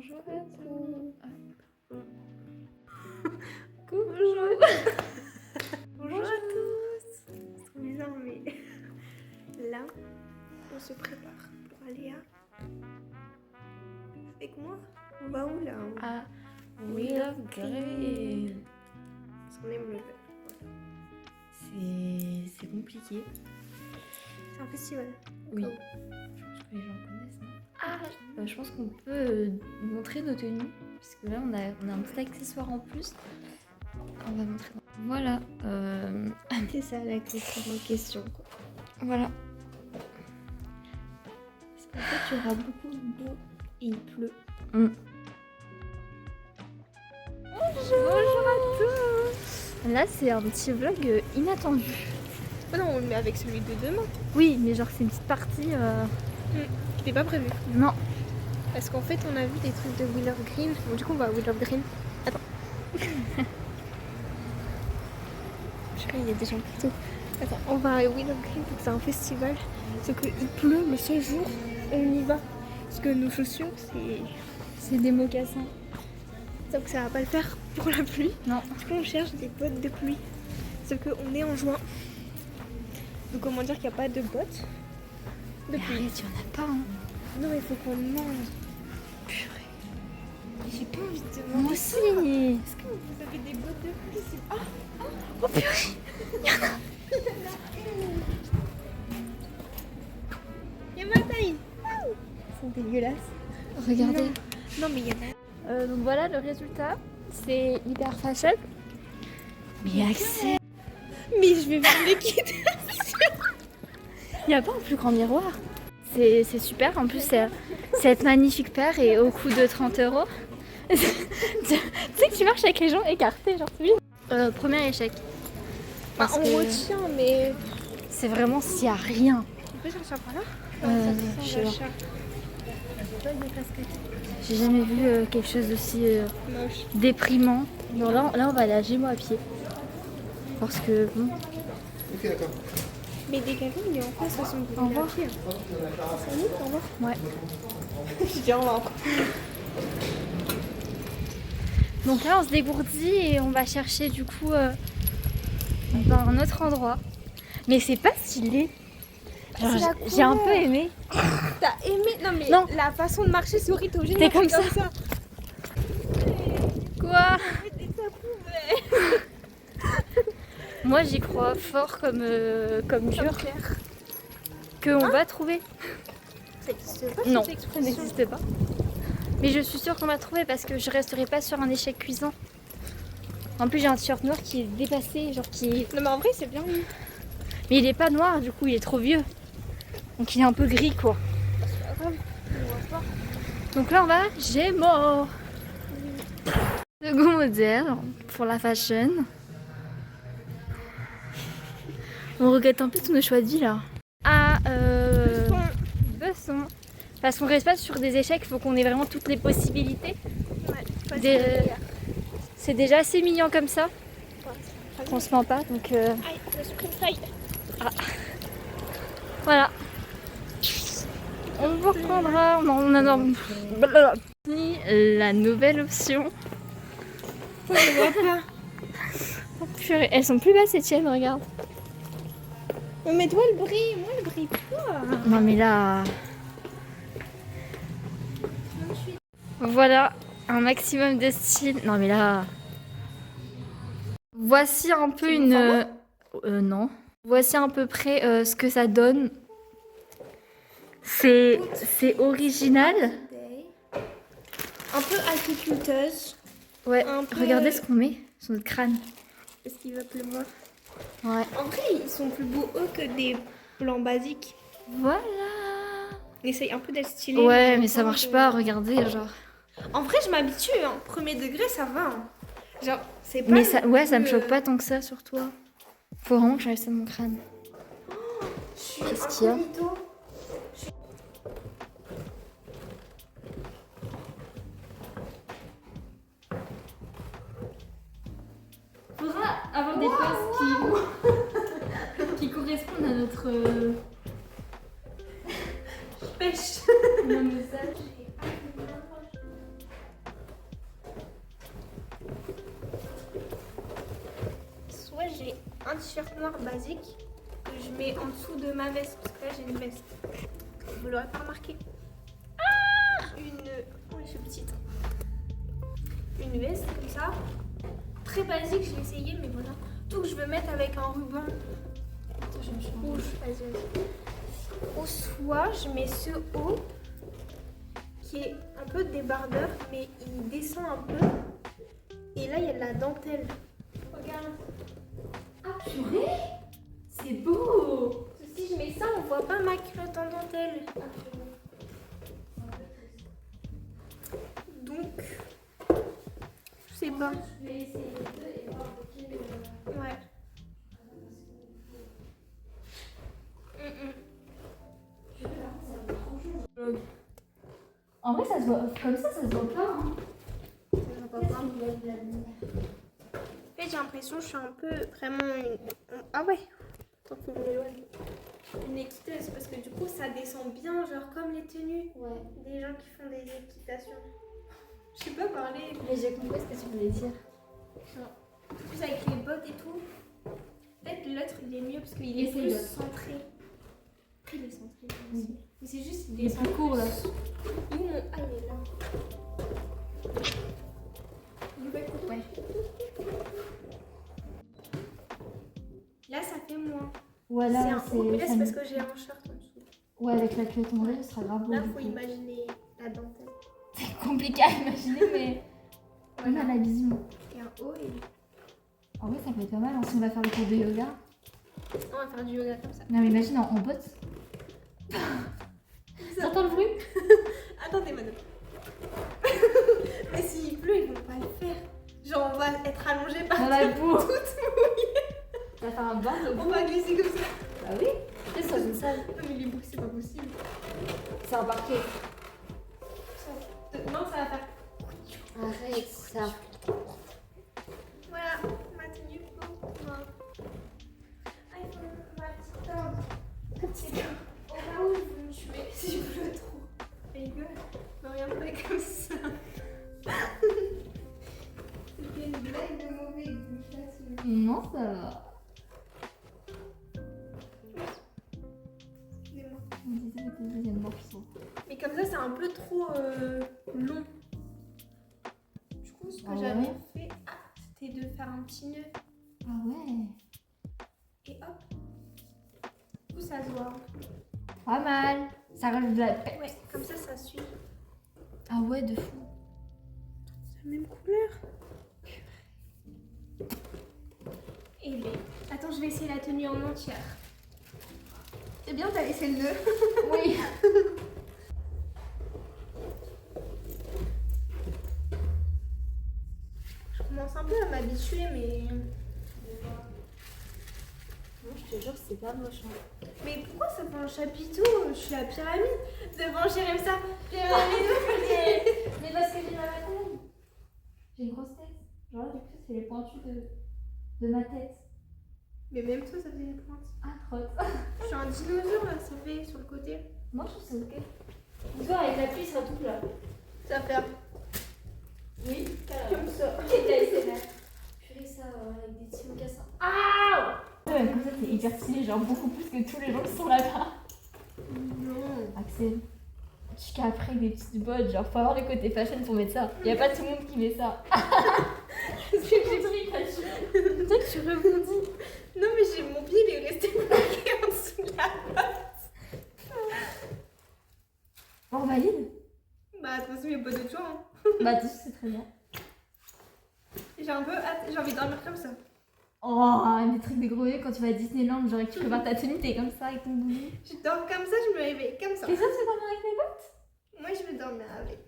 Bonjour à tous. Bonjour. Bonjour à tous. C'est trop bizarre, mais là, on se prépare pour aller avec moi. On va où là? À Wheel of Green. Parce qu'on aime le vert. C'est compliqué. C'est un festival. Oui. Je pense que les gens connaissent, non? Ah, je pense qu'on peut montrer nos tenues. Parce que là, on a un petit accessoire en plus. On va montrer. Voilà. C'est ça la question, quoi. Voilà. Parce qu'en fait, il y aura beaucoup d'eau et il pleut. Bonjour à tous. Là, c'est un petit vlog inattendu. Oh non, on le met avec celui de demain. Oui, mais genre, c'est une petite partie. Qui n'était pas prévu. Non. Parce qu'en fait, on a vu des trucs de Wheel of Green. Bon, du coup, on va à Wheel of Green. Attends. Je sais pas, il y a des gens partout. Attends, on va à Wheel of Green parce que c'est un festival. Sauf qu'il pleut le seul jour où on y va. Parce que nos chaussures, C'est des mocassins. sauf que ça va pas le faire pour la pluie. Non. Du coup, on cherche des bottes de pluie. Sauf qu'on est en juin. Donc, comment dire qu'il n'y a pas de bottes de Mais pluie. arrête, il y en a pas. Hein. Non, il faut qu'on demande. Purée. J'ai pas envie de demander. Moi aussi. Est-ce que vous avez des bottes de pluie? Oh purée. Il y a ma taille. Ils sont dégueulasses. Regardez. Non, mais il y en a. Donc voilà le résultat. C'est hyper fashion. Mais accès. Mais je vais vous les quitter. Il n'y a pas un plus grand miroir. C'est super. En plus, c'est cette magnifique paire et au coût de 30 €. Tu sais que tu marches avec les gens écartés, genre c'est bien. Premier échec. Bah, Parce on que retient, mais. c'est vraiment s'il n'y a rien. On peut chercher par là? Je sais pas. J'ai jamais vu quelque chose d'aussi Moche. déprimant. Bon, là, on va aller à Gémeaux à pied. Parce que bon. Ok, d'accord. Mais des cafés, il est en face, ça sont Au revoir. Salut, au revoir. Ouais. Je dis au revoir. Donc là, on se dégourdit et on va chercher du coup dans un autre endroit. Mais c'est pas stylé. Genre, C'est la j'ai un couleur. peu aimé. T'as aimé? Non, mais Non. la façon de marcher, c'est horrible. T'es obligé de T'es marcher comme comme ça. Quoi? Dès que ça pouvait. Moi, j'y crois fort comme dur qu'on va trouver. Ça existe pas, Non, cette ça expression. n'existe pas. Mais je suis sûre qu'on va trouver parce que je resterai pas sur un échec cuisant. En plus, j'ai un t-shirt noir qui est dépassé, genre qui. Non, mais en vrai, c'est bien mieux. Mais il est pas noir, du coup, il est trop vieux. Donc il est un peu gris, quoi. C'est pas grave. On va pas. Donc là, on va à Gémeaux. Second modèle pour la fashion. On regrette un peu tous nos choix de vie là. À Besson. Parce qu'on reste pas sur des échecs, il faut qu'on ait vraiment toutes les possibilités. Ouais, C'est déjà assez mignon comme ça. On se ment pas, donc Aïe, le sprint fight. voilà. On vous reprendra. On a la nouvelle option. Faut que je vois pas. Oh, purée, elles sont plus basses, ces tiennes, regarde. Mais toi, le brille. Moi, le brille pas. Non mais là. Voilà, un maximum de style. Non mais là. Voici un peu C'est une. bon Non. Voici à peu près ce que ça donne. C'est original. Un peu agriculteuse. Ouais, Un peu- regardez ce qu'on met sur notre crâne. Parce qu'il va pleuvoir. Ouais. En vrai, ils sont plus beaux eux que des blancs basiques. Voilà. On essaye un peu d'être stylé. Ouais, mais ça marche pas, regardez, genre. En vrai, je m'habitue. Hein. Premier degré, ça va. Hein. Genre, c'est pas. Mais ça, ouais, ça me plus, choque pas tant que ça sur toi. Faut vraiment que j'enlève ça de mon crâne. Qu'est-ce qu'il y a? Faudra avoir des poses qui correspondent à notre Pêche. message. un t-shirt noir basique que je mets en dessous de ma veste parce que là j'ai une veste. Vous l'aurez pas remarqué. Oui, je suis petite. Une veste comme ça. Très basique, j'ai essayé, mais voilà. Tout que je veux mettre avec un ruban rouge. Vas-y. Ou soit je mets ce haut qui est un peu débardeur, mais il descend un peu. Et là, il y a de la dentelle. Regarde. Ah purée, c'est beau. Si je mets ça, on voit pas ma culotte en dentelle. Donc, je sais pas. Je vais essayer les deux et voir lequel. Ouais. En vrai, ça se voit comme ça se voit pas. Hein. En fait, j'ai l'impression que je suis un peu vraiment une. Ah ouais. Attends, faut que je m'éloigne. Une équiteuse parce que du coup, ça descend bien, genre comme les tenues des gens qui font des équitations. Je sais pas parler. Mais j'ai compris ce que tu voulais dire. En plus, avec les bottes et tout. Peut-être l'autre il est mieux parce qu'il est Essaye plus l'autre. centré. Il est centré. Oui. Mais c'est juste Il est plus court là. Où mon. Ah, il est là. Nouvelle coupe, ouais. Là, ça fait moins. Ouais, C'est là, un haut, mais là, c'est ça parce me- que j'ai un short en dessous. Ouais, avec la culotte en vrai, ce sera grave beau. Là, du faut coup. imaginer la dentelle. C'est compliqué à imaginer, mais. On a la vision. Et un haut et. En vrai, ça peut être pas mal. Hein, si on va faire le cours de yoga. On va faire du yoga comme ça. Non, mais imagine en bottes. T'entends le bruit? Attendez, madame. Mais s'il pleut, ils vont pas le faire. Genre, on va être allongé par Dans la boue. toute mouillée. On va faire un bain de On boue. va glisser comme ça. Bah oui. C'est dans une salle. Non, mais les boues, c'est pas possible. C'est un parquet. Non, ça va faire. Arrête ça. Voilà, ma tenue pour moi. iPhone, ma petite table. Ma petite table. Au cas où ils vont me tuer si je pleut trop. Rigole, ne rien pas comme ça. C'était une blague de mauvais goût. Non, ça va. Excusez-moi. On disait que le deuxième morceau. Mais comme ça, c'est un peu trop long. Du coup, ce que Ah j'avais ouais fait, c'était de faire un petit nœud. Ah ouais. Et hop. Du coup, ça se voit. Pas mal. Ça rajoute de la paix. Ouais, comme ça suit. Ah ouais, de fou. C'est la même couleur. Et bien. Attends, je vais essayer la tenue en entière. C'est bien, t'as laissé le nœud. Oui. Je commence un peu à m'habituer, mais. Non, je te jure, c'est pas moche. Hein. Mais pourquoi ça fait un chapiteau? Je suis la pyramide. Devant Jérém ça. Pyramide. Mais parce que j'ai mal à la taille. J'ai une grosse tête. Genre là, du coup, c'est les pointus de ma tête. Mais même toi, ça fait des pointes. Ah, trotte. Je suis un dinosaure là, ça fait sur le côté. Moi, je trouve ça ok. Dis-toi, avec la pluie, ça sera tout plat. Ça va faire Oui, comme ça. Ok, t'as essayé. Purée, ça, avec des petits mocassins. Ah ouais, comme ça, c'est hyper stylé, genre beaucoup plus que tous les gens qui sont là-bas. Non. Axel, jusqu'à après des petites bottes, genre faut avoir le côté fashion pour mettre ça. Y a pas tout le monde qui met ça. Parce que j'ai pris fashion. Toi, tu rebondis. Non, mais j'ai mon pied, il est resté bloqué en dessous de la botte. On valide. Bah, attention, il n'y a pas de choix. Hein. Bah, tout c'est très bien. J'ai un peu hâte, j'ai envie de dormir comme ça. Oh, des trucs de gros yeux quand tu vas à Disneyland, genre et que tu prépares ta tenue, t'es comme ça avec ton boubou. Je dors comme ça, je me réveille comme ça. Et ça, tu dormir avec mes bottes? Moi, je vais dormir avec.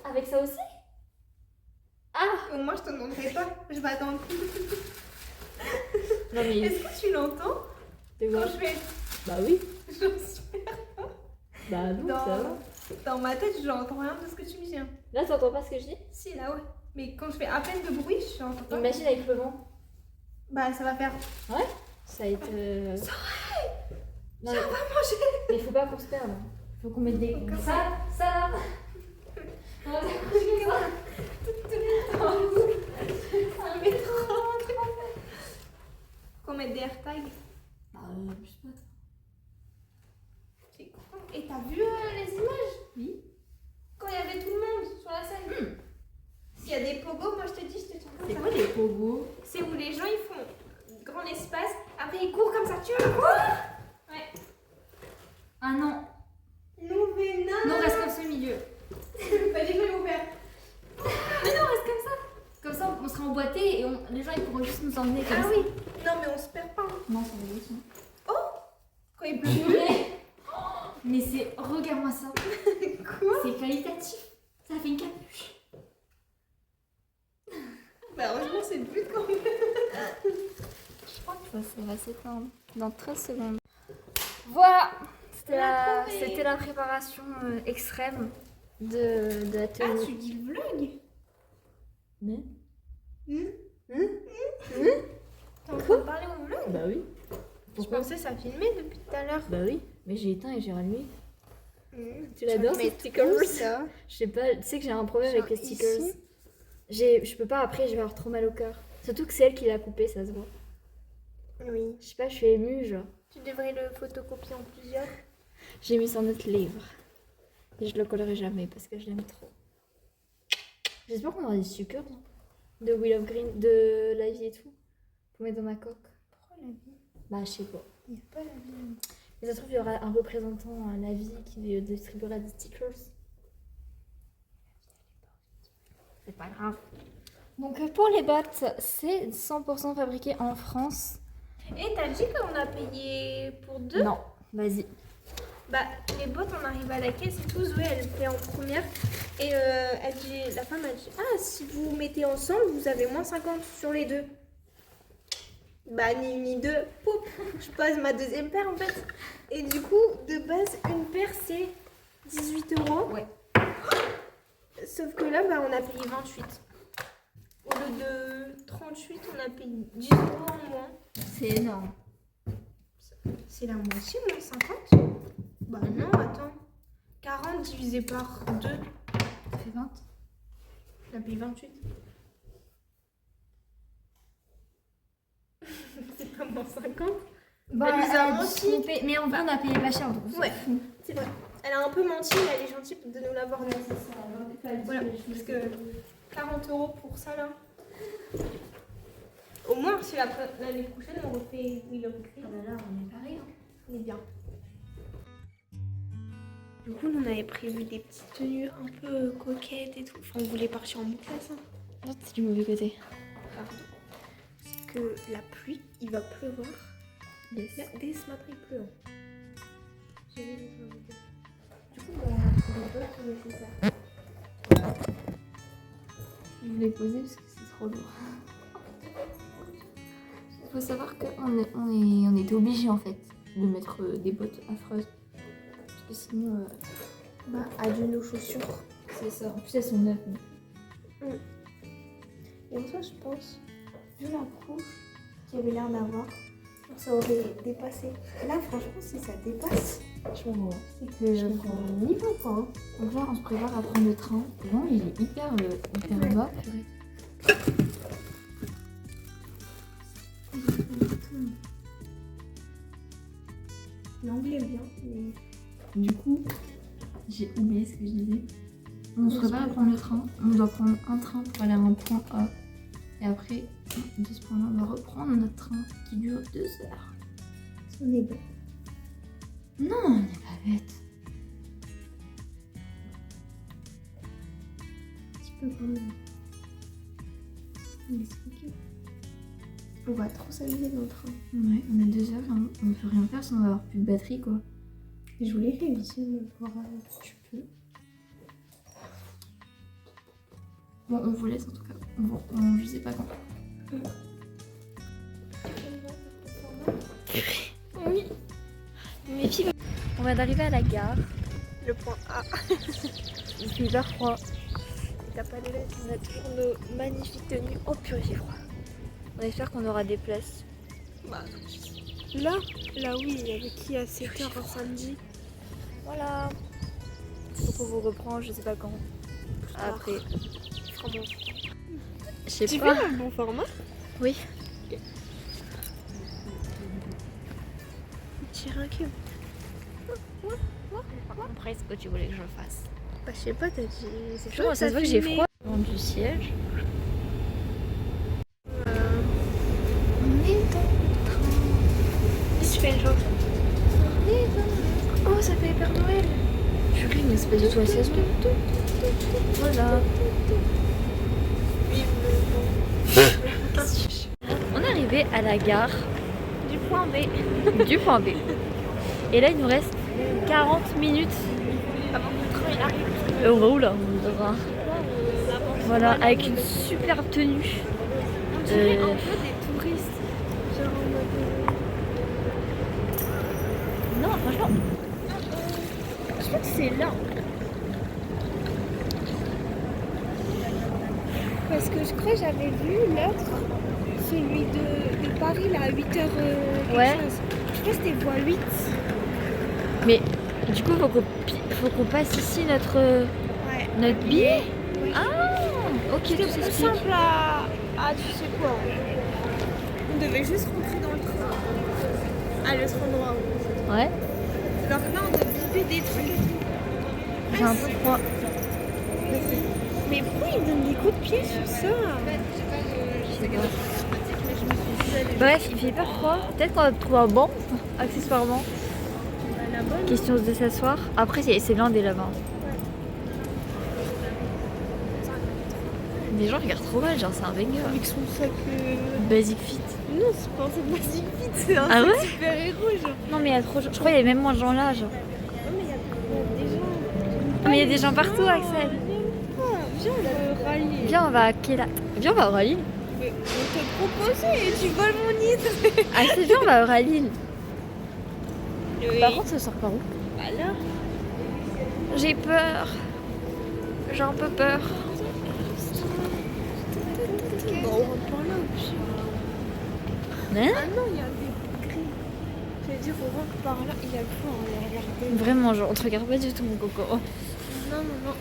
Avec ça aussi? Ah! Au moins, je te demanderai pas. Je vais attendre. Non mais... Est-ce que tu l'entends quand je fais. Bah oui. J'espère. Bah non, ça va. Dans ma tête, je n'entends rien de ce que tu me dis. Hein. Là, t'entends pas ce que je dis? Si, là, ouais. Mais quand je fais à peine de bruit, je n'entends pas. Imagine avec le vent. Bah, ça va faire. Ouais? Ça va être... Ça va, Non, ça va manger. mais faut pas qu'on se perde. Faut qu'on mette des... Comme Ça, ça. On va s'accrocher comme ça. Il met trop. trop beau. C'est où les gens ils font grand espace, après ils courent comme ça. Tu veux quoi? Ouais. Ah non. Non mais non. Non, reste comme ça au milieu. Bah les gens ils vont faire. Mais non, reste comme ça. Comme ça, on sera emboîté et les gens ils pourront juste nous emmener comme Ah ça. oui. Non mais on se perd pas. Non, c'est vrai aussi. Oh. Quand il pleut. Mais c'est... Regarde-moi ça. Quoi? C'est qualitatif. Ça fait une capuche. Bah heureusement c'est le but quand même. Je crois que ça va s'éteindre dans 13 secondes. Voilà. C'était la préparation extrême de la Ah théorie. tu dis le vlog? Mais T'es en train de parler au vlog? bah oui. Je pensais ça filmait depuis tout à l'heure. Bah oui. Mais j'ai éteint et j'ai rallumé. Tu vas l'adores le ces mettre stickers? où, ça? Je sais pas, tu sais que j'ai un problème avec les Genre stickers. ici? Je peux pas, après je vais avoir trop mal au cœur. Surtout que c'est elle qui l'a coupé, ça se voit. Oui. Je sais pas, je suis émue genre. Tu devrais le photocopier en plusieurs. J'ai mis sur notre livre. Et je le collerai jamais parce que je l'aime trop. J'espère qu'on aura des stickers hein, de Will of Green, de la vie et tout. Pour mettre dans ma coque. Pourquoi la vie? Bah je sais pas. Il n'y a pas la vie. Mais ça se trouve, il y aura un représentant à la vie qui distribuera des stickers. C'est pas grave. Donc pour les bottes, c'est 100% fabriqué en France. Et t'as dit qu'on a payé pour deux? Non, vas-y. Bah les bottes on arrive à la caisse et tout, Zoé elle fait en première. Et elle dit, la femme a dit, ah si vous mettez ensemble vous avez moins 50 sur les deux. Bah ni une ni deux, poup, je pose ma deuxième paire en fait. Et du coup de base une paire c'est 18 €. Ouais. Sauf que là bah on a payé 28. Au lieu de 38 on a payé 10 € en moins. C'est énorme. C'est la moitié moins 50? Bah non attends. 40 divisé par 2. Ça fait 20. On a payé 28. C'est pas moins 50. Bah, Elle nous a elle a menti. trompé. Mais en vrai, on a payé pas cher. Donc on s'en Ouais. fout. C'est vrai. Elle a un peu menti, mais elle est gentille de nous l'avoir dit. Voilà, parce que 40 € pour ça là. Au moins, si l'année prochaine on refait Will of Green. Ah bah là, on est pareil. Hein. On est bien. Du coup, on avait prévu des petites tenues un peu coquettes et tout. Enfin, on voulait partir en moustache. Hein. Non, c'est du mauvais côté. Pardon. Parce que la pluie, il va pleuvoir. Yes. Là, dès ce matin, il pleut. Hein. J'ai vu les vidéos. Du coup, on a pris les bottes pour laisser ça. Je voulais poser parce que c'est trop lourd. Il faut savoir qu'on était obligé en fait de mettre des bottes affreuses. Parce que sinon, Bah, adieu nos chaussures. c'est ça. En plus, elles sont neuves. Et en soi, je pense, vu la couche qu'il y avait l'air d'avoir, ça aurait dépassé. Là, franchement, si ça dépasse, Je m'en vois. c'est que on y va quoi. Hein. Donc là, on se prépare à prendre le train. Non, il est hyper bas. Purée. L'anglais est bien, mais Du coup, j'ai oublié ce que je disais. On se prépare à prendre le train. On doit prendre un train pour aller à un point A. Et après, de ce point-là, on va reprendre notre train qui dure 2 heures. on est bon. Non, on n'est pas bête. Un petit peu quand même. Mais c'est ok. On va trop s'amuser dans le train. Ouais, on a 2 heures, hein. On ne peut rien faire sinon on va avoir plus de batterie quoi. Et je voulais réviser mon oral. Tu peux. Bon, on vous laisse en tout cas. Je sais pas quand. Oui. Mais puis, on vient d'arriver à la gare. Le point A. Il fait hyper froid. T'as pas de lettres. On a toujours nos magnifiques tenues. Oh purée, j'ai froid. On espère qu'on aura des places. Bah, là oui, il y avait qui à 7h un samedi. Voilà. Donc on vous reprend, je sais pas quand. Après. Vraiment. Je sais Tu pas. fais un bon format? Oui. Tire un cube. Après, est-ce que tu voulais que je le fasse? Bah, je sais pas, t'as dit. C'est Ça se voit que j'ai froid. Du siège. fais le genre. Oh, ça fait Père Noël. Purée, mais c'est pas du tout la saison. Voilà. On est arrivé à la gare Du point B. du point B. Et là, il nous reste 40 minutes. Avant que le train il arrive. On va où là? Voilà, avec une superbe tenue. On dirait un peu des touristes. Genre en mode. Non, franchement. Je crois que c'est là. Parce que je crois que j'avais vu l'autre, celui de Paris là à 8h quelque Ouais. chose. Je crois que c'était voie 8. Mais du coup, faut qu'on passe ici notre billet. Oui. Ah, ok, C'était tout plus s'explique. simple à tu sais quoi. On devait juste rentrer dans le train. À l'autre endroit. Ouais, Alors que là on doit biper des trucs et tout. j'ai un peu froid. Mais pourquoi ils donnent des coups de pied sur ça? Bref, il fait pas froid. Peut-être qu'on va trouver un banc, accessoirement. La bonne. Question de s'asseoir. Après, c'est blindé là-bas. Les gens regardent trop mal, genre c'est un banger. Avec son sac. Basic Fit. Non, c'est pas un sac Basic Fit, c'est un Ah sac ouais super héros genre. Non, mais il y a trop. Je crois qu'il y a même moins de gens là, genre. Ouais, mais il y a des gens. Mais il y a des gens partout, Axel. Viens, on va rallier. Viens, on va à Kélat. Viens, on va à Oralil. Mais on te proposait et tu voles mon nid. Axel, viens, on va à Oralil. Oui. Par contre, ça sort par où? Voilà. J'ai peur. J'ai un peu peur. Bon, on rentre par là aussi. Hein? Ah non, il y a des gris. Je veux dire, on rentre par là, il y a le fond, on les regarde. Vraiment, genre, on te regarde pas du tout, mon coco. Non,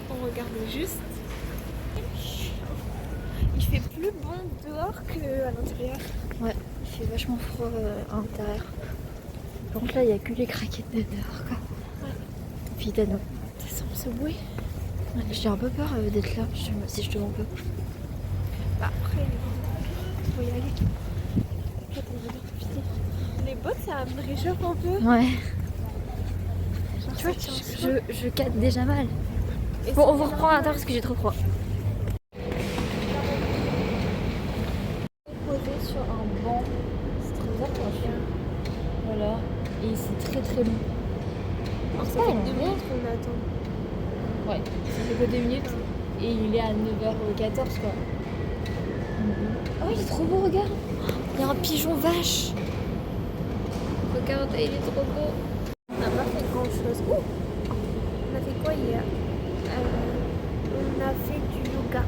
on regarde juste. Il fait plus bon dehors qu'à l'intérieur. Ouais, il fait vachement froid à l'intérieur. Par contre, là, il n'y a que les craquettes de dehors, quoi. Ouais. Et puis, t'as nous. Ça sent ce bruit. Ouais, j'ai un peu peur d'être là, si je te mens pas. Bah après, faut y aller. Là, t'as envie de profiter. Les bottes, ça me réchauffe un peu. Ouais. Genre, Tu vois, ça tient chaud. je capte déjà mal. Et Bon, c'est on vous reprend à l'intérieur parce que j'ai trop froid. Posé sur un banc, c'est très bien. Voilà, et c'est très très long. Alors, ça Ah, fait non. 2 minutes qu'on attend. Ouais, ça fait que 2 minutes et il est à 9h14 quoi. Ah oui, il est trop beau, regarde. Il y a un pigeon vache. Regarde, il est trop beau. On n'a pas fait grand chose. On a fait quoi hier? On a fait du yoga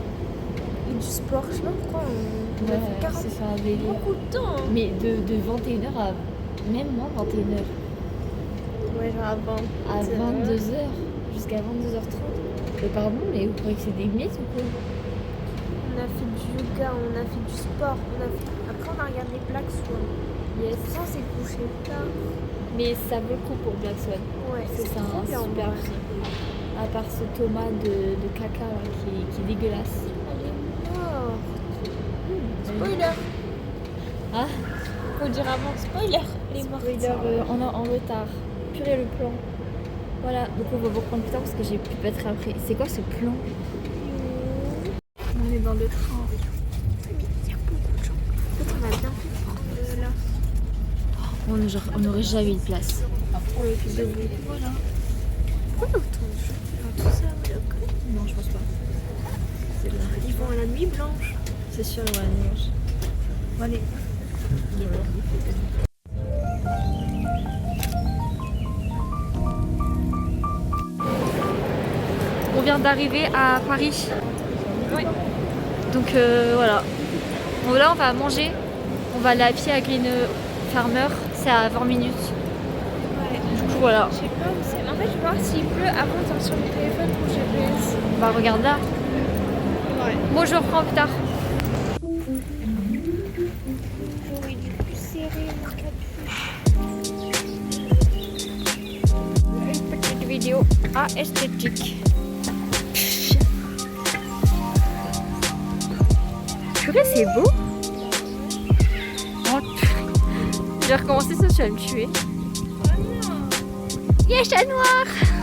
et du sport. Je sais pas pourquoi on a fait 40 c'est fait un délire. beaucoup de temps. Hein. Mais de 21h à même moins 21h. Ouais, genre avant. À 22h jusqu'à 22h30. Mais pardon, mais vous croyez que c'est des mythes ou quoi? On a fait du yoga, on a fait du sport. Après, on a regardé Black Swan. Yes. Ça, on s'est couché tard. Mais ça vaut le coup pour Black Swan. Ouais, C'est trop un bien, super ouais. film. À part ce Thomas de caca là, qui est dégueulasse. Elle est morte. Spoiler. Ah, Faut dire avant spoiler. Elle est morte. spoiler en retard. Purée le plan. Voilà, donc on va vous reprendre plus tard parce que j'ai plus de batterie après. C'est quoi ce plan? On est dans le train. Il y a beaucoup de gens. En fait, on a bien fait de prendre là. On n'aurait jamais eu de place. Pour le plus de bruit. Voilà. Pourquoi il y a autant de gens dans tout ça, Bloc? Non, je pense pas. C'est là. Ils vont à la nuit blanche. C'est sûr, ouais, dimanche. Bon, allez. On vient d'arriver à Paris. Ouais. Donc voilà. Bon, là, on va manger. On va aller à pied à Green Farmer. C'est à 20 minutes. Ouais. Du coup, voilà. Je sais pas où c'est. En fait, je vais voir s'il pleut avant de sortir mon téléphone pour GPS. Bah, regarde là. Ouais. Bon, je reprends plus tard. J'aurais dû plus serrer mon capuche. Une petite vidéo à esthétique. Purée, c'est beau. Oh, purée. vais recommencer ça, tu vas me tuer. Oh non. Yeah, chat noir!